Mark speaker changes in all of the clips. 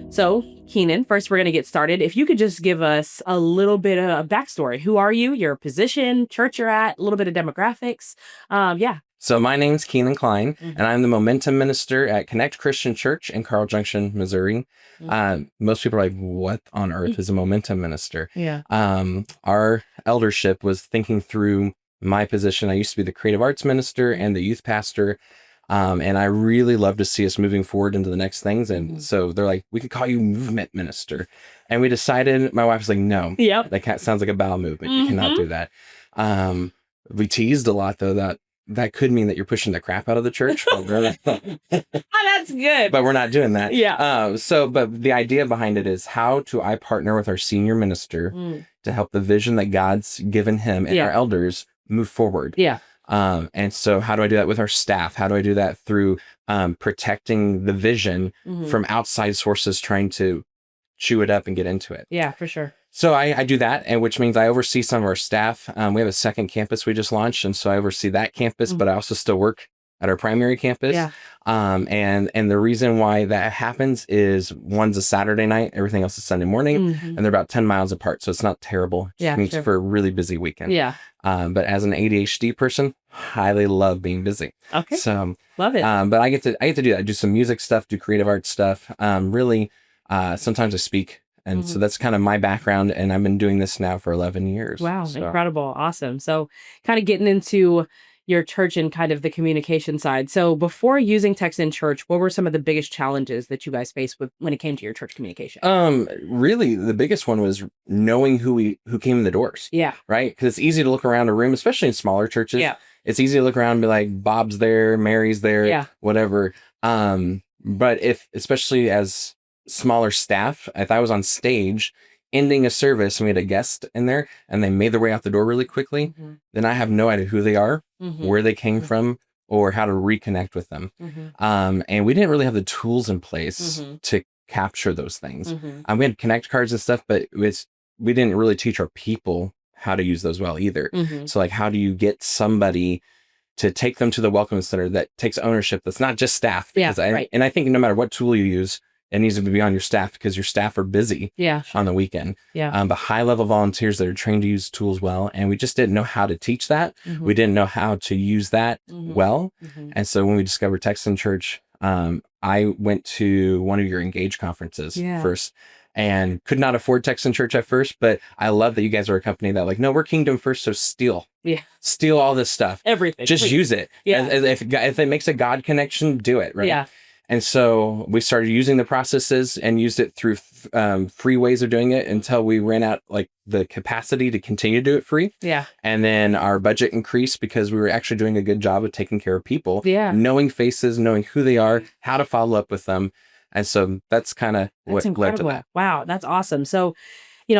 Speaker 1: So, Keenan, first we're going to get started. If you could just give us a little bit of backstory. Who are you, your position, church you're at, a little bit of demographics. Yeah.
Speaker 2: So my name's Keenan Klein,
Speaker 1: Mhm.
Speaker 2: and I'm the Momentum Minister at Connect Christian Church in Carl Junction, Missouri. Most people are like, what on earth is a Momentum Minister?
Speaker 1: Yeah.
Speaker 2: Our eldership was thinking through my position. I used to be the creative arts minister and the youth pastor. And I really love to see us moving forward into the next things. And so they're like, we could call you movement minister. And we decided, my wife was like, no,
Speaker 1: Yep.
Speaker 2: that sounds like a bowel movement. You cannot do that. We teased a lot though, that could mean that you're pushing the crap out of the church.
Speaker 1: That's good.
Speaker 2: But we're not doing that.
Speaker 1: Yeah.
Speaker 2: But the idea behind it is, how do I partner with our senior minister to help the vision that God's given him and our elders move forward?
Speaker 1: Yeah.
Speaker 2: And so how do I do that with our staff? How do I do that through protecting the vision from outside sources trying to chew it up and get into it?
Speaker 1: Yeah, for sure.
Speaker 2: So I do that, and which means I oversee some of our staff. We have a second campus we just launched, and so I oversee that campus, but I also still work at our primary campus.
Speaker 1: Yeah.
Speaker 2: And the reason why that happens is, one's a Saturday night, everything else is Sunday morning, and they're about 10 miles apart, so it's not terrible. It just means for a really busy weekend.
Speaker 1: Yeah.
Speaker 2: But as an ADHD person, highly love being busy.
Speaker 1: Okay.
Speaker 2: So
Speaker 1: love it.
Speaker 2: But I get to do that. I do some music stuff, do creative arts stuff. Really, sometimes I speak. And so that's kind of my background, and I've been doing this now for 11 years.
Speaker 1: Wow,
Speaker 2: so.
Speaker 1: Incredible. Awesome. So kind of getting into your church and kind of the communication side. So before using text in church, what were some of the biggest challenges that you guys faced when it came to your church communication?
Speaker 2: Really, the biggest one was knowing who came in the doors.
Speaker 1: Yeah.
Speaker 2: Right? Because it's easy to look around a room, especially in smaller churches.
Speaker 1: Yeah.
Speaker 2: It's easy to look around and be like, Bob's there, Mary's there, whatever. But especially as smaller staff, if I was on stage ending a service and we had a guest in there and they made their way out the door really quickly, then I have no idea who they are, where they came from, or how to reconnect with them. And we didn't really have the tools in place to capture those things. We had connect cards and stuff, but we didn't really teach our people how to use those well either. So like, how do you get somebody to take them to the welcome center that takes ownership, that's not just staff? Because and I think no matter what tool you use, it needs to be on your staff, because your staff are busy on the weekend. But high-level volunteers that are trained to use tools well, and we just didn't know how to teach that. We didn't know how to use that well. And so when we discovered Text in Church, I went to one of your Engage conferences first, and could not afford Text in Church at first, but I love that you guys are a company that like, no, we're kingdom first, so steal all this stuff.
Speaker 1: Everything.
Speaker 2: Just use it. If it makes a God connection, do it, right? Yeah. And so we started using the processes and used it through free ways of doing it until we ran out like the capacity to continue to do it free. Yeah. And then our budget increased because we were actually doing a good job of taking care of people. Yeah. Knowing faces, knowing who they are, how to follow up with them. And so that's kind of what led to that.
Speaker 1: Wow, that's awesome. So,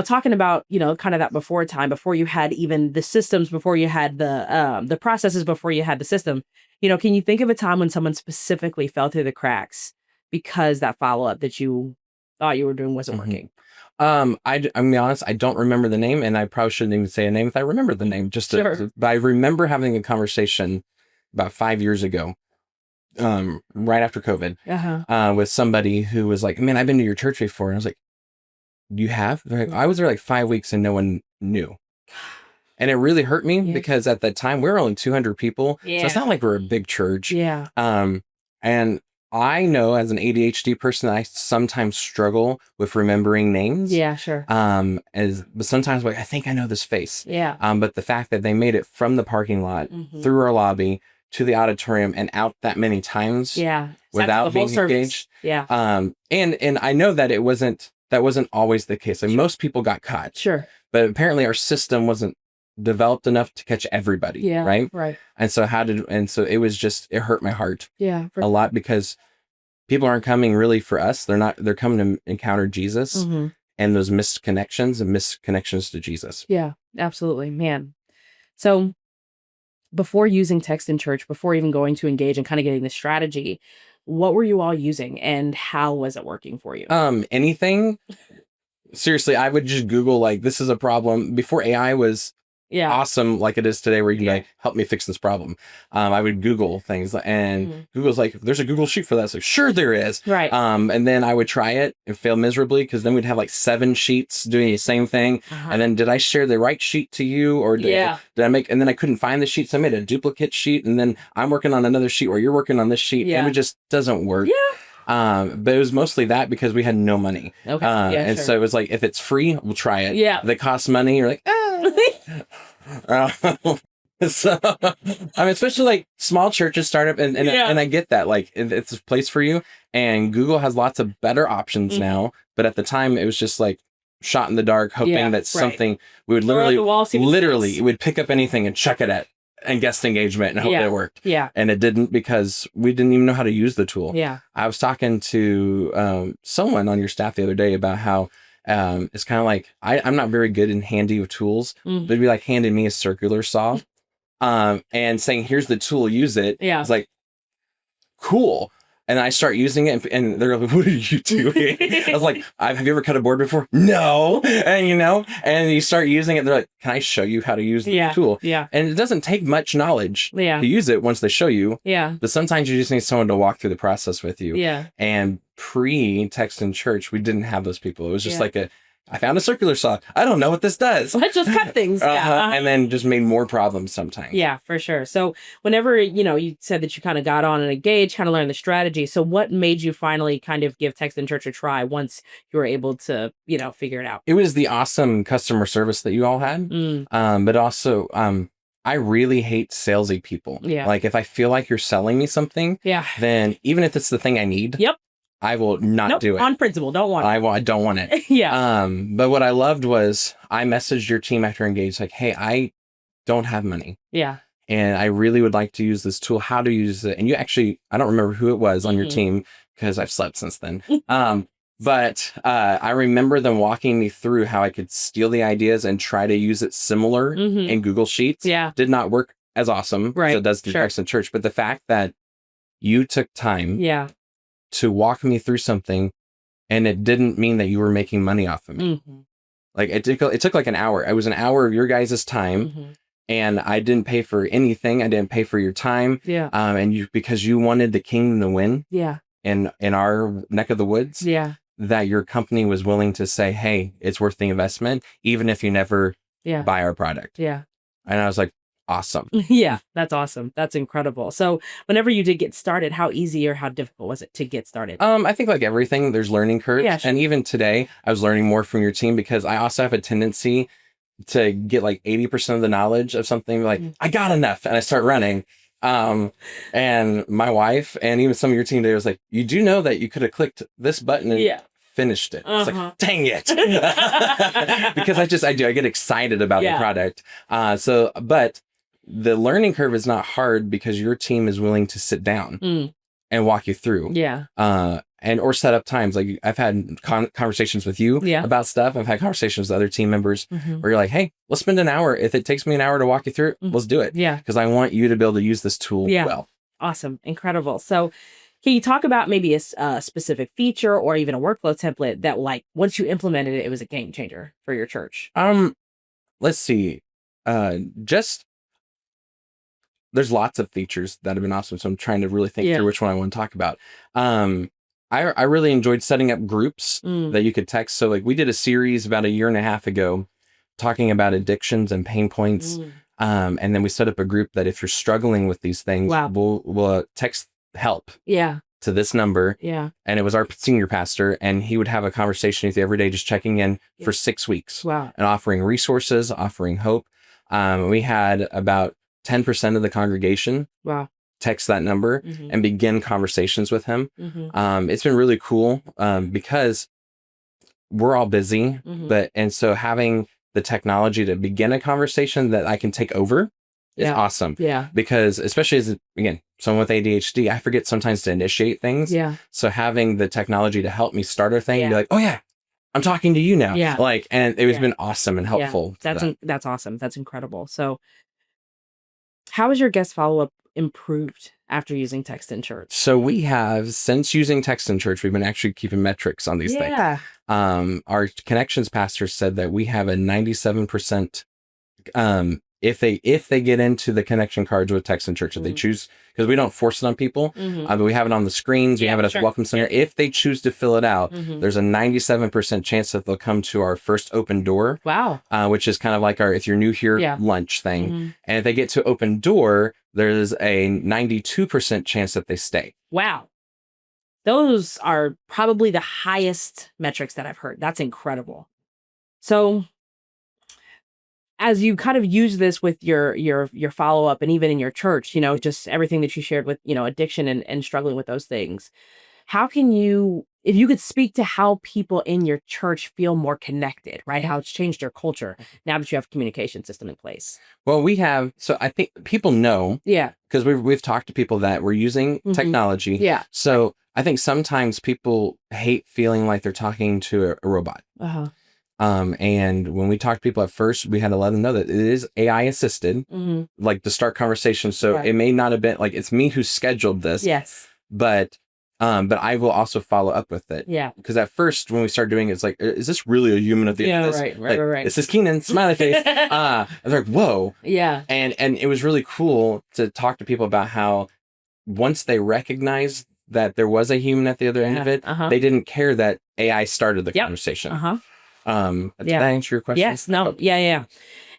Speaker 1: talking about, kind of that before time, before you had even the systems, before you had the processes, before you had the system, can you think of a time when someone specifically fell through the cracks because that follow-up that you thought you were doing wasn't working?
Speaker 2: I'm gonna be honest, I don't remember the name, and I probably shouldn't even say a name if I remember the name. But I remember having a conversation about 5 years ago, right after COVID, with somebody who was like, man, I've been to your church before. And I was like, you have? Like, I was there like 5 weeks and no one knew. And it really hurt me because at that time we were only 200 people. So it's not like we're a big church. Yeah. And I know as an ADHD person, I sometimes struggle with remembering names.
Speaker 1: Yeah, sure.
Speaker 2: But sometimes like, I think I know this face. Yeah. But the fact that they made it from the parking lot through our lobby to the auditorium and out that many times without being engaged. Yeah. And I know that that wasn't always the case. Like most people got caught. Sure. But apparently our system wasn't developed enough to catch everybody. Yeah. Right. And so it was just, it hurt my heart. Yeah. A lot, because people aren't coming really for us. They're coming to encounter Jesus and those missed connections to Jesus.
Speaker 1: Yeah, absolutely, man. So before using Text in Church, before even going to Engage and kind of getting the strategy, what were you all using and how was it working for you?
Speaker 2: Anything. Seriously, I would just Google like, this is a problem. Before AI was awesome like it is today, where you can like, help me fix this problem. I would Google things, and Google's like, there's a Google sheet for that. So sure there is.
Speaker 1: Right.
Speaker 2: And then I would try it and fail miserably, because then we'd have like 7 sheets doing the same thing. And then did I share the right sheet to you, or did I make, and then I couldn't find the sheet. So I made a duplicate sheet, and then I'm working on another sheet where you're working on this sheet, and it just doesn't work. But it was mostly that because we had no money. Okay. And so it was like, if it's free, we'll try it. Yeah. If it costs money, you're like, so I mean, especially like small churches, startup, and I get that, like it's a place for you. And Google has lots of better options now, but at the time it was just like shot in the dark, hoping that something we would literally would pick up anything and chuck it at and guest engagement and hope it worked. Yeah. And it didn't, because we didn't even know how to use the tool. Yeah. I was talking to someone on your staff the other day about how it's kind of like, I'm not very good in handy with tools. But it'd be like handing me a circular saw and saying, here's the tool, use it. Yeah. It's like, cool. And I start using it, and they're like, what are you doing? I was like, have you ever cut a board before? No. And and you start using it, they're like, can I show you how to use the tool? Yeah. And it doesn't take much knowledge to use it once they show you. Yeah. But sometimes you just need someone to walk through the process with you. Yeah. And pre-Text in Church, we didn't have those people. It was just like I found a circular saw. I don't know what this does.
Speaker 1: Let's just cut things.
Speaker 2: And then just made more problems sometimes.
Speaker 1: Yeah, for sure. So whenever, you said that you kind of got on and engaged, kind of learned the strategy. So what made you finally kind of give Text in Church a try once you were able to, figure it out?
Speaker 2: It was the awesome customer service that you all had. But also, I really hate salesy people. Yeah. Like if I feel like you're selling me something, then even if it's the thing I need. Yep. I will not do it.
Speaker 1: On principle, don't want it.
Speaker 2: I don't want it. Yeah. But what I loved was I messaged your team after Engage, like, hey, I don't have money. Yeah. And I really would like to use this tool. How to use it? And you actually, I don't remember who it was on your team, because I've slept since then. But I remember them walking me through how I could steal the ideas and try to use it similar in Google Sheets. Yeah. Did not work as awesome as it does in Text in Church. But the fact that you took time to walk me through something, and it didn't mean that you were making money off of me. Like it took like an hour. It was an hour of your guys' time, and I didn't pay for anything. I didn't pay for your time. Yeah. And because you wanted the kingdom to win. Yeah. In our neck of the woods. Yeah. That your company was willing to say, hey, it's worth the investment, even if you never buy our product. Yeah. And I was like, awesome.
Speaker 1: Yeah, that's awesome. That's incredible. So whenever you did get started, how easy or how difficult was it to get started?
Speaker 2: I think like everything, there's learning curves. Yeah, sure. And even today, I was learning more from your team, because I also have a tendency to get like 80% of the knowledge of something, like, I got enough, and I start running. And my wife and even some of your team today was like, you do know that you could have clicked this button and finished it. It's like, dang it. Because I get excited about the product. But the learning curve is not hard, because your team is willing to sit down and walk you through. Yeah. Or set up times. Like I've had conversations with you about stuff. I've had conversations with other team members where you're like, hey, let's spend an hour. If it takes me an hour to walk you through it, let's do it. Yeah. Because I want you to be able to use this tool well.
Speaker 1: Awesome. Incredible. So can you talk about maybe a specific feature or even a workflow template that, like, once you implemented it, it was a game changer for your church?
Speaker 2: Let's see. There's lots of features that have been awesome. So I'm trying to really think through which one I want to talk about. I really enjoyed setting up groups that you could text. So like we did a series about 1.5 years ago talking about addictions and pain points. And then we set up a group that if you're struggling with these things, we'll text help to this number. Yeah. And it was our senior pastor, and he would have a conversation with you every day, just checking in for 6 weeks. Wow. And offering resources, offering hope. We had about 10% of the congregation text that number and begin conversations with him. It's been really cool because we're all busy, and so having the technology to begin a conversation that I can take over is awesome. Yeah. Because especially as, again, someone with ADHD, I forget sometimes to initiate things. Yeah. So having the technology to help me start a thing and be like, oh yeah, I'm talking to you now. Yeah. Like, and it has been awesome and helpful.
Speaker 1: Yeah. That's awesome. That's incredible. So how has your guest follow-up improved after using Text in Church?
Speaker 2: So we have, since using Text in Church, we've been actually keeping metrics on these things. Our connections pastor said that we have a 97% if they get into the connection cards with Text in Church, if they choose, because we don't force it on people, but we have it on the screens, we have it at the Welcome Center. If they choose to fill it out, there's a 97% chance that they'll come to our first open door.
Speaker 1: Wow.
Speaker 2: Which is kind of like our if you're new here lunch thing. And if they get to open door, there's a 92% chance that they stay.
Speaker 1: Wow. Those are probably the highest metrics that I've heard. That's incredible. So as you kind of use this with your follow-up and even in your church, just everything that you shared with, addiction and struggling with those things, how can you, if you could speak to how people in your church feel more connected, right? How it's changed your culture now that you have a communication system in place.
Speaker 2: Well, so I think people know, because we've talked to people that we're using technology.
Speaker 1: Yeah.
Speaker 2: So I think sometimes people hate feeling like they're talking to a robot. And when we talked to people at first, we had to let them know that it is AI assisted, like to start conversations. So it may not have been like, it's me who scheduled this.
Speaker 1: Yes.
Speaker 2: But I will also follow up with it.
Speaker 1: Yeah.
Speaker 2: Because at first, when we started doing it, it's like, is this really a human at the end of this?
Speaker 1: Right.
Speaker 2: This is Keenan, smiley face. I was like, whoa.
Speaker 1: Yeah.
Speaker 2: And it was really cool to talk to people about how once they recognized that there was a human at the other end of it, they didn't care that AI started the conversation. Did that answer your question?
Speaker 1: Yes. No. Yeah.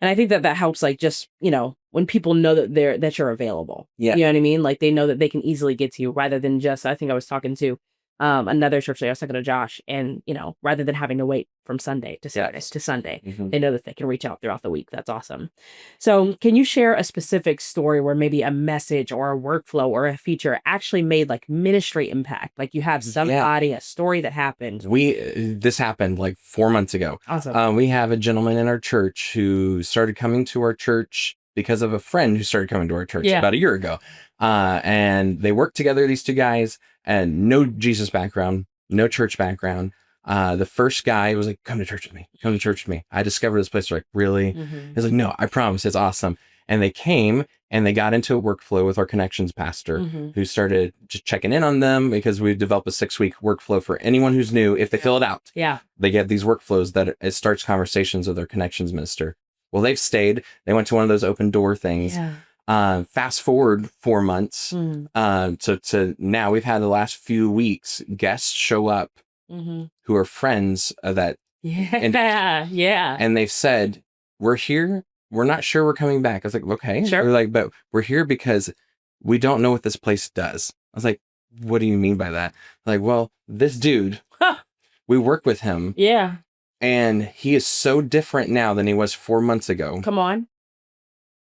Speaker 1: And I think that helps, like, just, when people know that you're available.
Speaker 2: Yeah.
Speaker 1: You know what I mean? Like, they know that they can easily get to you rather than just, I think I was talking to another church today. I was talking to Josh, and, rather than having to wait from Sunday to Saturday to Sunday, they know that they can reach out throughout the week. That's awesome. So can you share a specific story where maybe a message or a workflow or a feature actually made like ministry impact? Like you have somebody, a story that happened.
Speaker 2: This happened like 4 months ago.
Speaker 1: Awesome.
Speaker 2: We have a gentleman in our church who started coming to our church because of a friend who started coming to our church about a year ago. And they worked together, these two guys, and no Jesus background, no church background. The first guy was like, come to church with me. I discovered this place. They're like, really? He's like, no, I promise, it's awesome. And they came and they got into a workflow with our connections pastor who started just checking in on them, because we've developed a 6-week workflow for anyone who's new. If they fill it out, they get these workflows that it starts conversations with their connections minister. Well, they've stayed. They went to one of those open door things. Fast forward 4 months to now, we've had the last few weeks guests show up who are friends of that. And they've said, we're here. We're not sure we're coming back. I was like, okay.
Speaker 1: Sure.
Speaker 2: They're like, but we're here because we don't know what this place does. I was like, what do you mean by that? Like, well, this dude, we work with him.
Speaker 1: Yeah.
Speaker 2: And he is so different now than he was 4 months ago.
Speaker 1: Come on.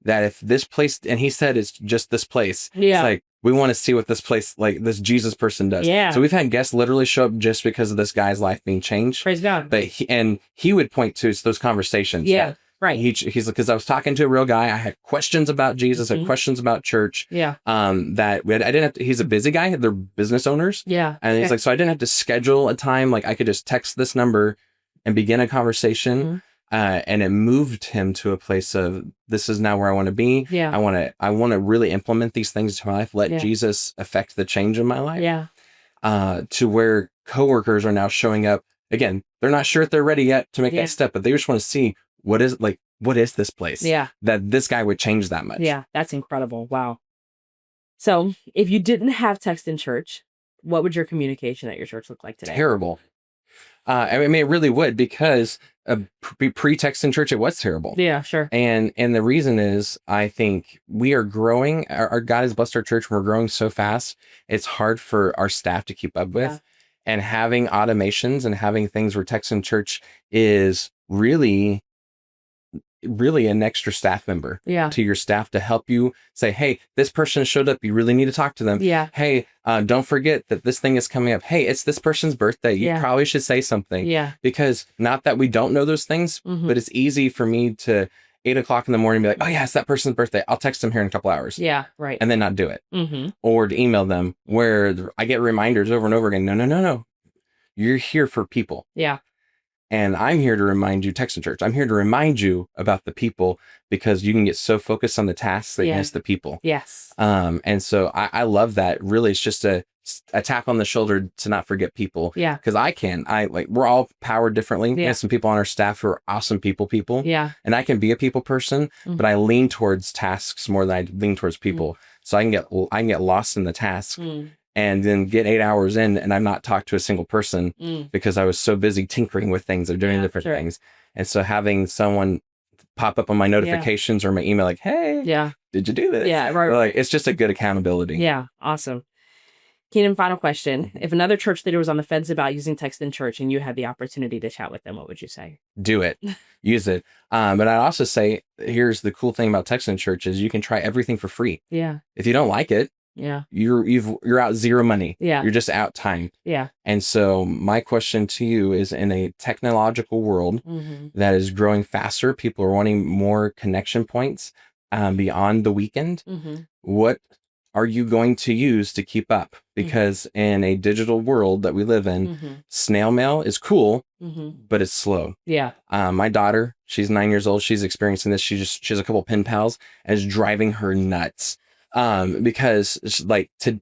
Speaker 2: That if this place, and he said it's just this place.
Speaker 1: Yeah.
Speaker 2: It's like, we want to see what this place, like this Jesus person does.
Speaker 1: Yeah.
Speaker 2: So we've had guests literally show up just because of this guy's life being changed.
Speaker 1: Praise God.
Speaker 2: But he would point to those conversations.
Speaker 1: Yeah. Right.
Speaker 2: He's like, because I was talking to a real guy. I had questions about Jesus, I had questions about church.
Speaker 1: Yeah.
Speaker 2: That I didn't have to, he's a busy guy. They're business owners.
Speaker 1: Yeah.
Speaker 2: And he's like, so I didn't have to schedule a time. Like I could just text this number and begin a conversation. And it moved him to a place of, this is now where I want to be.
Speaker 1: Yeah.
Speaker 2: I want to really implement these things to my life. Let Jesus affect the change in my life.
Speaker 1: Yeah.
Speaker 2: To where coworkers are now showing up. Again, they're not sure if they're ready yet to make that step, but they just want to see what is this place?
Speaker 1: Yeah.
Speaker 2: That this guy would change that much.
Speaker 1: Yeah. That's incredible. Wow. So if you didn't have Text in Church, what would your communication at your church look like today?
Speaker 2: Terrible. I mean, it really would, because pre-Text in Church, it was terrible.
Speaker 1: Yeah, sure.
Speaker 2: And the reason is, I think we are growing. Our God has blessed our church. We're growing so fast. It's hard for our staff to keep up with. And having automations and having things where Text in Church is really an extra staff member to your staff to help you say, hey, this person showed up. You really need to talk to them.
Speaker 1: Yeah.
Speaker 2: Hey, don't forget that this thing is coming up. Hey, it's this person's birthday. You probably should say something.
Speaker 1: Yeah.
Speaker 2: Because not that we don't know those things, but it's easy for me to 8 o'clock in the morning be like, oh yeah, it's that person's birthday. I'll text them here in a couple hours.
Speaker 1: Yeah. Right.
Speaker 2: And then not do it. Or to email them, where I get reminders over and over again. No. You're here for people.
Speaker 1: Yeah.
Speaker 2: And I'm here to remind you, Text in Church, I'm here to remind you about the people, because you can get so focused on the tasks that you miss the people.
Speaker 1: Yes.
Speaker 2: And so I love that. Really, it's just a tap on the shoulder to not forget people.
Speaker 1: Yeah.
Speaker 2: Because we're all powered differently.
Speaker 1: Yeah.
Speaker 2: We have some people on our staff who are awesome people.
Speaker 1: Yeah.
Speaker 2: And I can be a people person, but I lean towards tasks more than I lean towards people. So I can get lost in the task and then get 8 hours in and I've not talked to a single person because I was so busy tinkering with things or doing different things. And so having someone pop up on my notifications or my email like, hey, did you do this?
Speaker 1: Yeah, right.
Speaker 2: Like, it's just a good accountability.
Speaker 1: Yeah, awesome. Keenan, final question. If another church leader was on the fence about using text in church and you had the opportunity to chat with them, what would you say?
Speaker 2: Do it. Use it. But I'd also say, here's the cool thing about text in church is you can try everything for free.
Speaker 1: Yeah.
Speaker 2: If you don't like it, you're out zero money.
Speaker 1: Yeah.
Speaker 2: You're just out time.
Speaker 1: Yeah.
Speaker 2: And so my question to you is, in a technological world that is growing faster, people are wanting more connection points beyond the weekend. What are you going to use to keep up? Because in a digital world that we live in, snail mail is cool, but it's slow. Yeah. My daughter, she's 9 years old. She's experiencing this. She has a couple pen pals and it's driving her nuts. Because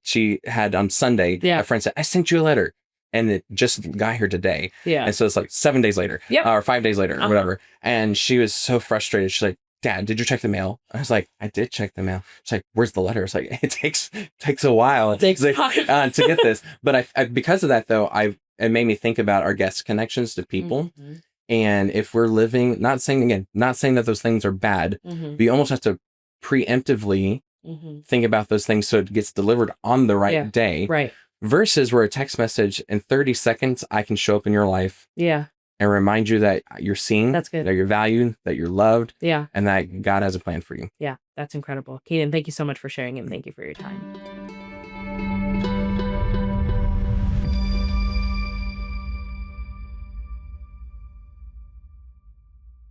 Speaker 2: she had on Sunday, a friend said, I sent you a letter. And it just got here today. Yeah. And so it's like 7 days later or 5 days later or whatever. And she was so frustrated. She's like, Dad, did you check the mail? I was like, I did check the mail. She's like, where's the letter? It's like, it takes a while to get this. But I because of that, though, it made me think about our guest connections to people. And if we're living, not saying that those things are bad, but you almost have to preemptively think about those things so it gets delivered on the right day. Right. Versus where a text message in 30 seconds, I can show up in your life. Yeah. And remind you that you're seen, that's good, that you're valued, that you're loved, and that God has a plan for you.
Speaker 1: Yeah, that's incredible. Keenan, thank you so much for sharing and thank you for your time.